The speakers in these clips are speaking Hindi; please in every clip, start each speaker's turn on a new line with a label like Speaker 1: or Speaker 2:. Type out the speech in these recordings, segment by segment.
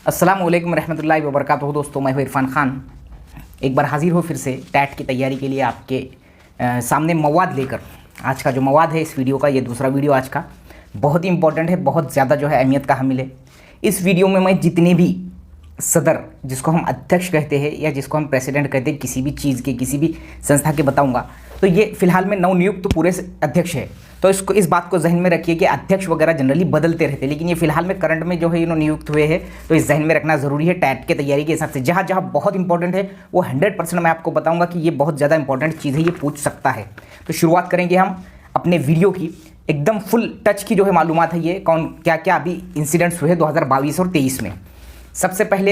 Speaker 1: अस्सलाम वालेकुम रहमतुल्लाहि व बरकातुहू। दोस्तों, मैं हूं इरफान खान, एक बार हाजिर हो फिर से टैट की तैयारी के लिए आपके सामने मवाद लेकर। आज का जो मवाद है इस वीडियो का, ये दूसरा वीडियो आज का बहुत ही इंपॉर्टेंट है, बहुत ज़्यादा जो है अहमियत का हामिल है। इस वीडियो में मैं जितने भी सदर, जिसको हम अध्यक्ष कहते हैं या जिसको हम प्रेसिडेंट कहते हैं, किसी भी चीज़ के, किसी भी संस्था के बताऊंगा। तो ये फिलहाल में नवनियुक्त पूरे अध्यक्ष है, तो इस बात को जहन में रखिए कि अध्यक्ष वगैरह जनरली बदलते रहते हैं, लेकिन ये फिलहाल में करंट में जो है इन्होंने नियुक्त हुए हैं, तो इस जहन में रखना ज़रूरी है टैट के तैयारी के हिसाब से। जहाँ जहाँ बहुत इंपॉर्टेंट है वो 100% मैं आपको बताऊंगा कि ये बहुत ज़्यादा इंपॉर्टेंट चीज़ है, ये पूछ सकता है। तो शुरुआत करेंगे हम अपने वीडियो की, एकदम फुल टच की जो है मालूमात है, ये कौन क्या क्या अभी इंसिडेंट्स हुए 2022 और 23 में। सबसे पहले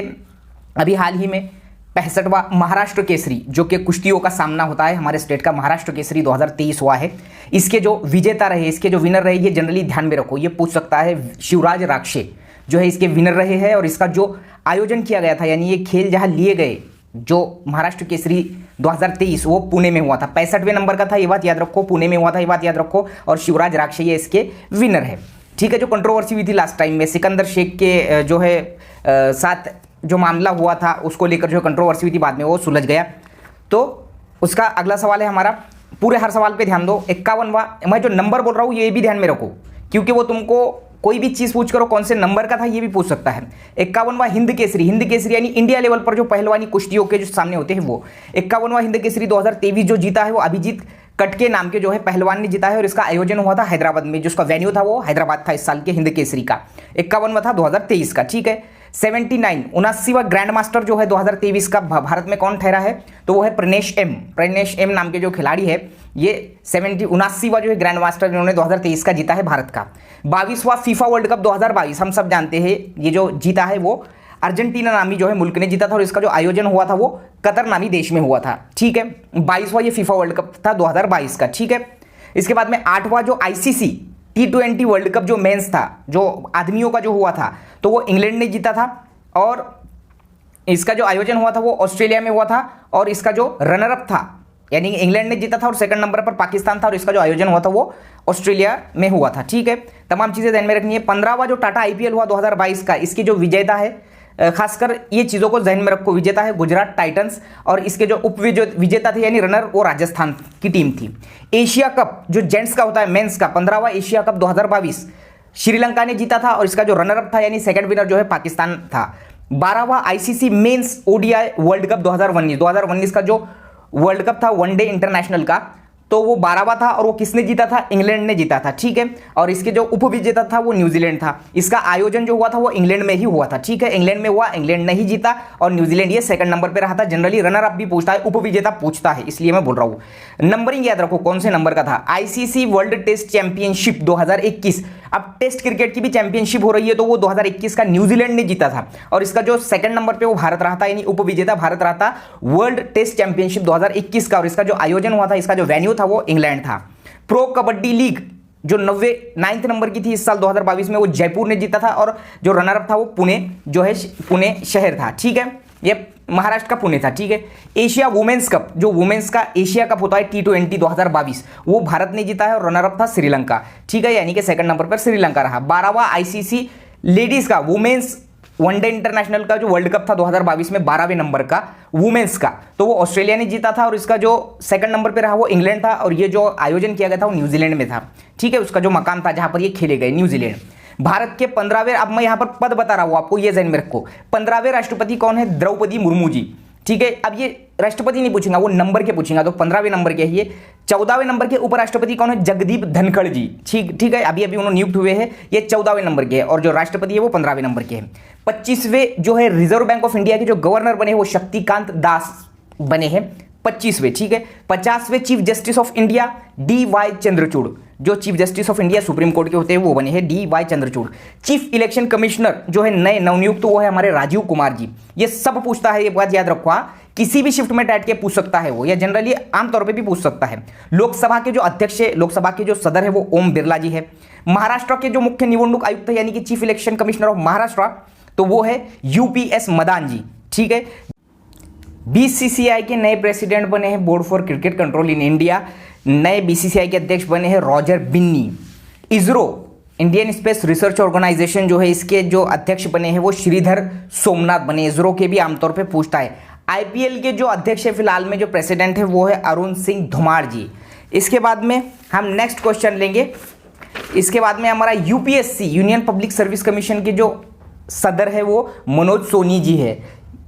Speaker 1: अभी हाल ही में 65वां महाराष्ट्र केसरी, जो कि कुश्तियों का सामना होता है हमारे स्टेट का, महाराष्ट्र केसरी 2023 हुआ है। इसके जो विजेता रहे, इसके जो विनर रहे, ये जनरली ध्यान में रखो, ये पूछ सकता है। शिवराज राक्षे जो है इसके विनर रहे हैं, और इसका जो आयोजन किया गया था, यानी ये खेल जहां लिए गए, जो महाराष्ट्र केसरी 2023 वो पुणे में हुआ था। 65वें नंबर का था, ये बात याद रखो, पुणे में हुआ था, ये बात याद रखो। और शिवराज राक्षे ये इसके विनर है। ठीक है, जो कंट्रोवर्सी हुई थी लास्ट टाइम में सिकंदर शेख के जो है साथ जो मामला हुआ था, उसको लेकर जो कंट्रोवर्सी हुई थी, बाद में वो सुलझ गया। तो उसका अगला सवाल है हमारा, पूरे हर सवाल पे ध्यान दो। 51वां, मैं जो नंबर बोल रहा हूँ ये भी ध्यान में रखो, क्योंकि वो तुमको कोई भी चीज़ पूछ करो कौन से नंबर का था ये भी पूछ सकता है। 51वां हिंद केसरी, हिंद केसरी यानी इंडिया लेवल पर जो पहलवानी कुश्तियों के जो सामने होते हैं वो। 51वां हिंद केसरी 2023 जो जीता है वो अभिजीत कटके नाम के जो है पहलवान ने जीता है, और इसका आयोजन हुआ था हैदराबाद में, जिसका वेन्यू था वो हैदराबाद था इस साल के हिंद केसरी का। 51वां था 2023 का। ठीक है, 79वां ग्रैंड मास्टर जो है 2023 का भारत में कौन ठहरा है, तो वो है प्रनेश एम नाम के जो खिलाड़ी है, ये 79वां जो है ग्रैंड मास्टर इन्होंने 2023 का जीता है भारत का। 22वां फीफा वर्ल्ड कप 2022 हम सब जानते हैं, ये जो जीता है वो अर्जेंटीना नामी जो है मुल्क ने जीता था, और इसका जो आयोजन हुआ था वो कतर नामी देश में हुआ था। ठीक है, 22वां ये फीफा वर्ल्ड कप था 2022 का। ठीक है, इसके बाद में 8वां जो आईसीसी T20 वर्ल्ड कप जो मेंस था, जो आदमियों का जो हुआ था, तो वो इंग्लैंड ने जीता था, और इसका जो आयोजन हुआ था वो ऑस्ट्रेलिया में हुआ था, और इसका जो रनर अप था, यानी इंग्लैंड ने जीता था और सेकंड नंबर पर पाकिस्तान था, और इसका जो आयोजन हुआ था वो ऑस्ट्रेलिया में हुआ था। ठीक है, तमाम चीज़ें ध्यान में रखनी है। 15वां जो टाटा आईपीएल हुआ 2022 का, इसकी जो विजेता है, खासकर ये चीज़ों को ध्यान में रखो, विजेता है गुजरात टाइटंस, और इसके जो उप विजेता थे यानी रनर, वो राजस्थान की टीम थी। एशिया कप जो जेंट्स का होता है, मेंस का, 15वां एशिया कप 2022 श्रीलंका ने जीता था, और इसका जो रनर अप था यानी सेकंड विनर जो है पाकिस्तान था। 12वां ICC men's ODI world cup 2019 का जो वर्ल्ड कप था वनडे इंटरनेशनल का, तो वो 12वां था, और वो किसने जीता था, इंग्लैंड ने जीता था। ठीक है, और इसके जो उपविजेता था वो न्यूजीलैंड था। इसका आयोजन जो हुआ था वो इंग्लैंड में ही हुआ था। ठीक है, इंग्लैंड में हुआ, इंग्लैंड नहीं जीता, और न्यूजीलैंड ये सेकंड नंबर पे रहा था। जनरली रनर अप भी पूछता है, उपविजेता पूछता है, इसलिए मैं बोल रहा हूं। नंबरिंग याद रखो कौन से नंबर का था। आईसीसी वर्ल्ड टेस्ट चैंपियनशिप 2021, अब टेस्ट क्रिकेट की भी चैंपियनशिप हो रही है, तो वो 2021 का न्यूजीलैंड ने जीता था, और इसका जो सेकंड नंबर पे वो भारत रहा था, यानी उपविजेता भारत रहा था वर्ल्ड टेस्ट चैंपियनशिप 2021 का, और इसका जो आयोजन हुआ था, इसका जो वेन्यू था वो इंग्लैंड था। प्रो कबड्डी लीग जो 9th नंबर की थी इस साल 2022 में, वो जयपुर ने जीता था, और जो रनर अप था वो पुणे जो है पुणे शहर था। ठीक है, ये महाराष्ट्र का पुणे था। ठीक है, एशिया वुमेन्स कप, जो वुमेन्स का एशिया कप होता है T20 2022, वो भारत ने जीता है, और रनर अप था श्रीलंका। ठीक है, यानी कि सेकंड नंबर पर श्रीलंका रहा। 12वां आईसीसी लेडीज का वुमेन्स वनडे इंटरनेशनल का जो वर्ल्ड कप था 2022 में, 12वें नंबर का वुमेन्स का, तो वो ऑस्ट्रेलिया ने जीता था, और इसका जो सेकंड नंबर पे रहा वो इंग्लैंड था, और ये जो आयोजन किया गया था वो न्यूजीलैंड में था। ठीक है, उसका जो मकाम था जहां पर ये खेले गए, न्यूजीलैंड। भारत के 15वें, अब मैं यहां पर पद बता रहा हूं आपको, ये ध्यान में रखो, 15वें राष्ट्रपति कौन है, द्रौपदी मुर्मू जी। ठीक है, अब ये राष्ट्रपति नहीं पूछेगा, वो नंबर के पूछेगा, तो 15वें नंबर के है ये। 14वें नंबर के उपराष्ट्रपति कौन है, जगदीप धनखड़ जी। ठीक है, अभी अभी उन्होंने नियुक्त हुए हैं, ये 14वें नंबर के है, और जो राष्ट्रपति है वो 15वें नंबर के हैं। 25वें जो है रिजर्व बैंक ऑफ इंडिया के जो गवर्नर बने वो शक्तिकांत दास बने हैं, 25वें। ठीक है, 50वें chief justice of India DY Chandrachud, जो chief justice of India supreme court के होते हैं वो बने हैं DY Chandrachud. Chief election commissioner जो है नए नवनियुक्त, वो है हमारे राजीव कुमार जी। ये सब पूछता है, ये बात याद रखो, किसी भी शिफ्ट में टैट के पूछ सकता है वो, या जनरली आमतौर पे भी पूछ सकता है। लोकसभा के जो अध्यक्ष है, लोकसभा के जो सदर है वो ओम बिरला जी है। महाराष्ट्र के जो मुख्य निवडणूक आयुक्त है यानी कि chief election commissioner of Maharashtra, तो वो है UPS मदान जी। ठीक है, BCCI के नए प्रेसिडेंट बने हैं board for cricket control in India, नए BCCI के अध्यक्ष बने हैं Roger Binny. ISRO Indian space research organisation जो है इसके जो अध्यक्ष बने हैं वो श्रीधर सोमनाथ बने। इसरो के भी आमतौर पे पूछता है। आईपीएल के जो अध्यक्ष है फिलहाल में जो प्रेसिडेंट है वो है अरुण सिंह धुमार जी। इसके बाद में हम नेक्स्ट क्वेश्चन लेंगे। इसके बाद में हमारा UPSC union public service commission के जो सदर है वो मनोज सोनी जी है।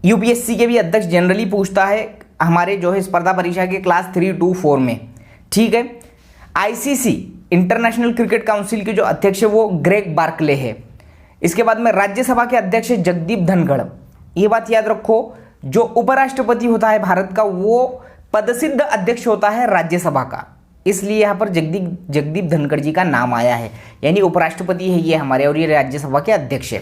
Speaker 1: यूपीएससी के भी अध्यक्ष जनरली पूछता है हमारे जो है स्पर्धा परीक्षा के क्लास 3, 2, 4 में, ठीक है। आईसीसी इंटरनेशनल क्रिकेट काउंसिल के जो अध्यक्ष है वो ग्रेग बार्कले है। इसके बाद में राज्यसभा के अध्यक्ष जगदीप धनखड़। ये बात याद रखो, जो उपराष्ट्रपति होता है भारत का वो पदसिद्ध अध्यक्ष होता है राज्यसभा का, इसलिए यहाँ पर जगदीप धनखड़ जी का नाम आया है, यानी उपराष्ट्रपति है ये हमारे और ये राज्यसभा के अध्यक्ष है।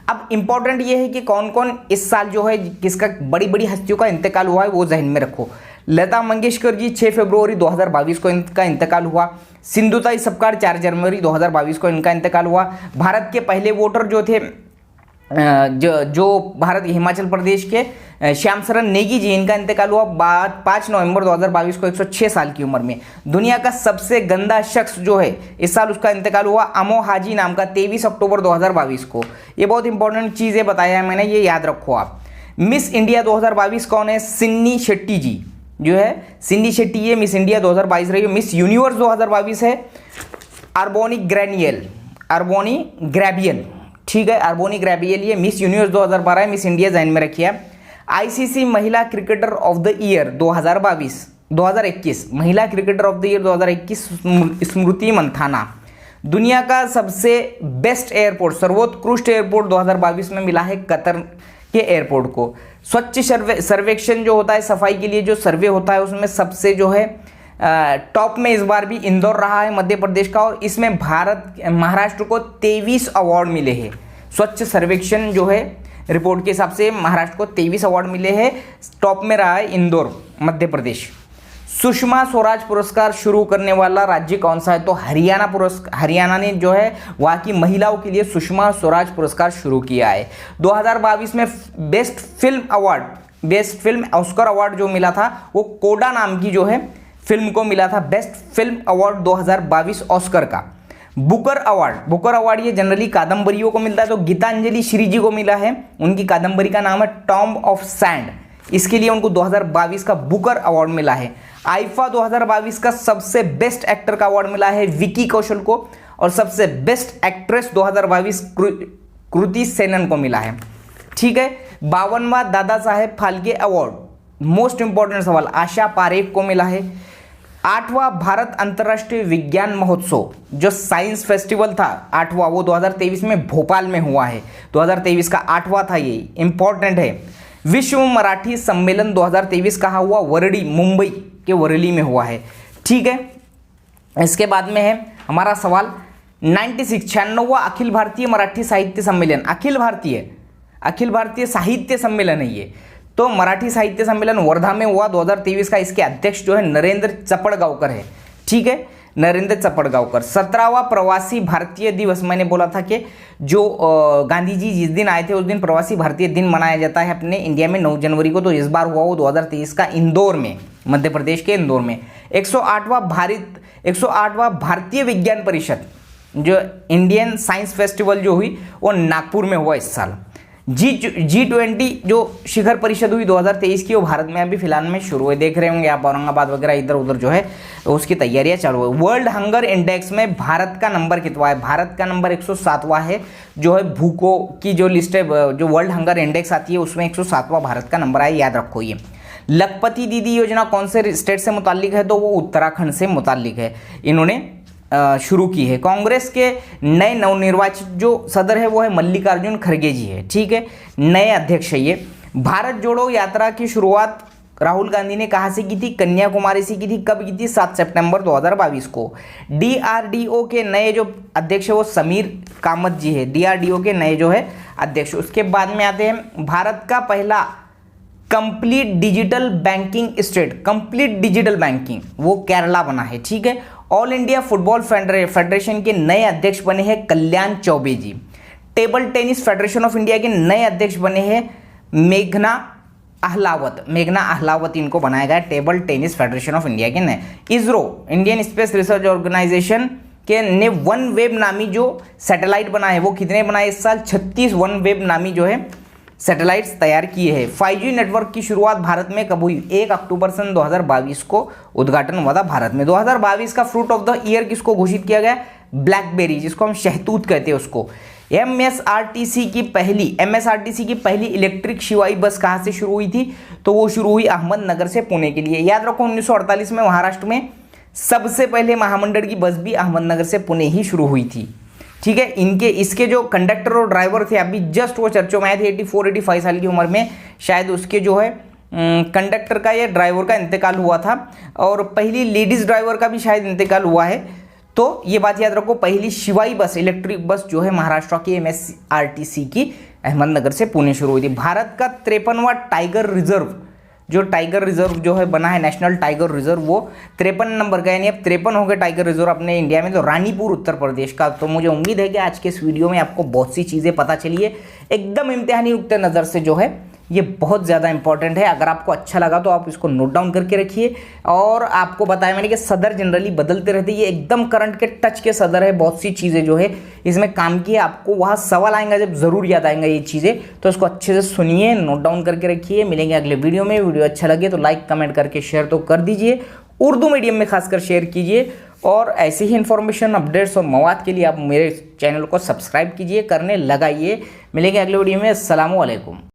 Speaker 1: अब इंपॉर्टेंट ये है कि कौन कौन इस साल जो है किसका बड़ी बड़ी हस्तियों का इंतकाल हुआ है वो जहन में रखो। लता मंगेशकर जी 6 फरवरी 2022 को इनका इंतकाल हुआ। सिंधुताई सपकाळ 4 जनवरी 2022 को इनका इंतकाल हुआ। भारत के पहले वोटर जो थे जो भारत हिमाचल प्रदेश के श्याम शरण नेगी जी, इनका इंतकाल हुआ 5 नवंबर 2022 को 106 साल की उम्र में। दुनिया का सबसे गंदा शख्स जो है इस साल उसका इंतकाल हुआ अमो हाजी नाम का 23 अक्टूबर 2022 को। ये बहुत इंपॉर्टेंट चीज़ें बताया है मैंने, ये याद रखो आप। मिस इंडिया 2022 कौन है? सिन्नी शेट्टी जी जो है, सिन्नी शेट्टी ये मिस इंडिया 2022 रही है। मिस यूनिवर्स 2022 है अर्बोनी ग्रैबियल, ठीक है, अर्बोनी ग्रैबियल। ये मिस यूनिवर्स 2012 है, मिस इंडिया जहन में रखिए। आईसीसी महिला क्रिकेटर ऑफ द ईयर 2021 महिला क्रिकेटर ऑफ द ईयर 2021 स्मृति मंथाना। दुनिया का सबसे बेस्ट एयरपोर्ट, सर्वोत्कृष्ट एयरपोर्ट 2022 में मिला है कतर के एयरपोर्ट को। स्वच्छ सर्वेक्षण जो होता है, सफाई के लिए जो सर्वे होता है, उसमें सबसे जो है टॉप में इस बार भी इंदौर रहा है मध्य प्रदेश का, और इसमें महाराष्ट्र को 23 अवार्ड मिले हैं। स्वच्छ सर्वेक्षण जो है रिपोर्ट के हिसाब से महाराष्ट्र को 23 अवार्ड मिले हैं। टॉप में रहा है इंदौर मध्य प्रदेश। सुषमा स्वराज पुरस्कार शुरू करने वाला राज्य कौन सा है? तो हरियाणा ने जो है वहाँ की महिलाओं के लिए सुषमा स्वराज पुरस्कार शुरू किया है। 2022 में बेस्ट फिल्म ऑस्कर अवार्ड जो मिला था वो कोडा नाम की जो है फिल्म को मिला था, बेस्ट फिल्म अवार्ड 2022 ऑस्कर का। बुकर अवार्ड ये जनरली कादम्बरियों को मिलता है, तो गीतांजलि श्री जी को मिला है। उनकी कादम्बरी का नाम है टॉम्ब ऑफ सैंड, इसके लिए उनको 2022 का बुकर अवार्ड मिला है। आईफा 2022 का सबसे बेस्ट एक्टर का अवार्ड मिला है विकी कौशल को, और सबसे बेस्ट एक्ट्रेस 2022 कृति सेनन को मिला है, ठीक है। 52वां Dada Saheb Phalke award, most important सवाल, आशा पारेख को मिला है। 8वां भारत अंतर्राष्ट्रीय विज्ञान महोत्सव जो साइंस फेस्टिवल था 8वां, वो 2023 में भोपाल में हुआ है। 2023 का 8वां था, ये इंपॉर्टेंट है। विश्व मराठी सम्मेलन 2023 कहाँ हुआ? वरडी, मुंबई के वरली में हुआ है, ठीक है। इसके बाद में है हमारा सवाल 96वां अखिल भारतीय मराठी साहित्य सम्मेलन, अखिल भारतीय साहित्य सम्मेलन है ये, तो मराठी साहित्य सम्मेलन वर्धा में हुआ 2023 का। इसके अध्यक्ष जो है नरेंद्र चपड़गांवकर है, ठीक है, नरेंद्र चपड़गांवकर। 17वां प्रवासी भारतीय दिवस, मैंने बोला था कि जो गांधी जी जिस दिन आए थे उस दिन प्रवासी भारतीय दिन मनाया जाता है अपने इंडिया में 9 जनवरी को, तो इस बार हुआ वो 2023 का इंदौर में, मध्य प्रदेश के इंदौर में। 108वां भारतीय विज्ञान परिषद जो इंडियन साइंस फेस्टिवल जो हुई वो नागपुर में हुआ इस साल। G20 जो शिखर परिषद हुई 2023 की, वो भारत में अभी फिलहाल में शुरू हुई, देख रहे होंगे आप औरंगाबाद वगैरह इधर उधर जो है उसकी तैयारियां चालू है। वर्ल्ड हंगर इंडेक्स में भारत का नंबर कितना है? भारत का नंबर 107वां है, जो है भूखों की जो लिस्ट है, जो वर्ल्ड हंगर इंडेक्स आती है उसमें 107वां भारत का नंबर है, याद रखो ये। लखपति दीदी योजना कौन से स्टेट से मुतालिक है? तो वो उत्तराखंड से मुतालिक है, इन्होंने शुरू की है। कांग्रेस के नए नवनिर्वाचित जो सदर है वो है मल्लिकार्जुन खड़गे जी है, ठीक है, नए अध्यक्ष है ये। भारत जोड़ो यात्रा की शुरुआत राहुल गांधी ने कहाँ से की थी? कन्याकुमारी से की थी। कब की थी? 7 सितंबर 2022 को। डीआरडीओ के नए जो अध्यक्ष है वो समीर कामत जी है, डीआरडीओ के नए जो है अध्यक्ष। उसके बाद में आते हैं भारत का पहला complete digital banking state, complete digital banking वो केरला बना है, ठीक है। ऑल इंडिया फुटबॉल फेडरेशन के नए अध्यक्ष बने हैं Kalyan Chaubey ji. Table tennis federation of India के नए अध्यक्ष बने हैं मेघना अहलावत इनको बनाया गया table tennis federation of India के नए। ISRO Indian space research organisation के ने वन वेब नामी जो सैटेलाइट बना है वो कितने बनाए इस साल? 36 वन वेब नामी जो है सैटेलाइट्स तैयार किए हैं। 5G नेटवर्क की शुरुआत भारत में कब हुई? 1 अक्टूबर सन 2022 को उद्घाटन हुआ था भारत में। 2022 का फ्रूट ऑफ द ईयर किसको घोषित किया गया? ब्लैकबेरी, जिसको हम शहतूत कहते हैं उसको। एमएसआरटीसी की पहली इलेक्ट्रिक शिवाई बस कहाँ से शुरू हुई थी? तो वो शुरू हुई अहमदनगर से पुणे के लिए। याद रखो 1948 में महाराष्ट्र में सबसे पहले महामंडल की बस भी अहमदनगर से पुणे ही शुरू हुई थी। ठीक है, इसके जो कंडक्टर और ड्राइवर थे अभी जस्ट वो चर्चों में आए थे। 84-85 साल की उम्र में शायद उसके जो है कंडक्टर का या ड्राइवर का इंतकाल हुआ था, और पहली लेडीज ड्राइवर का भी शायद इंतकाल हुआ है। तो ये बात याद रखो, पहली शिवाई बस इलेक्ट्रिक बस जो है महाराष्ट्र की एमएसआरटीसी की अहमदनगर से पुणे शुरू हुई थी। भारत का 53वां टाइगर रिजर्व जो है बना है, नेशनल टाइगर रिजर्व, वो 53 नंबर का, यानी अब 53 हो गए टाइगर रिजर्व अपने इंडिया में, तो रानीपुर उत्तर प्रदेश का। तो मुझे उम्मीद है कि आज के इस वीडियो में आपको बहुत सी चीज़ें पता चली है, एकदम इम्तिहानी नुक्ते नज़र से जो है ये बहुत ज़्यादा इंपॉर्टेंट है। अगर आपको अच्छा लगा तो आप इसको नोट डाउन करके रखिए। और आपको बताया मैंने कि सदर जनरली बदलते रहते, ये एकदम करंट के टच के सदर है। बहुत सी चीज़ें जो है इसमें काम की है, आपको वहाँ सवाल आएंगे जब ज़रूर याद आएंगे ये चीज़ें, तो इसको अच्छे से सुनिए, नोट डाउन करके रखिए। मिलेंगे अगले वीडियो में। वीडियो अच्छा लगे तो लाइक कमेंट करके शेयर तो कर दीजिए, उर्दू मीडियम में खासकर शेयर कीजिए। और ऐसे ही इन्फॉर्मेशन, अपडेट्स और मवाद के लिए आप मेरे चैनल को सब्सक्राइब कीजिए, करने लगाइए। मिलेंगे अगले वीडियो में। अस्सलामु अलैकुम।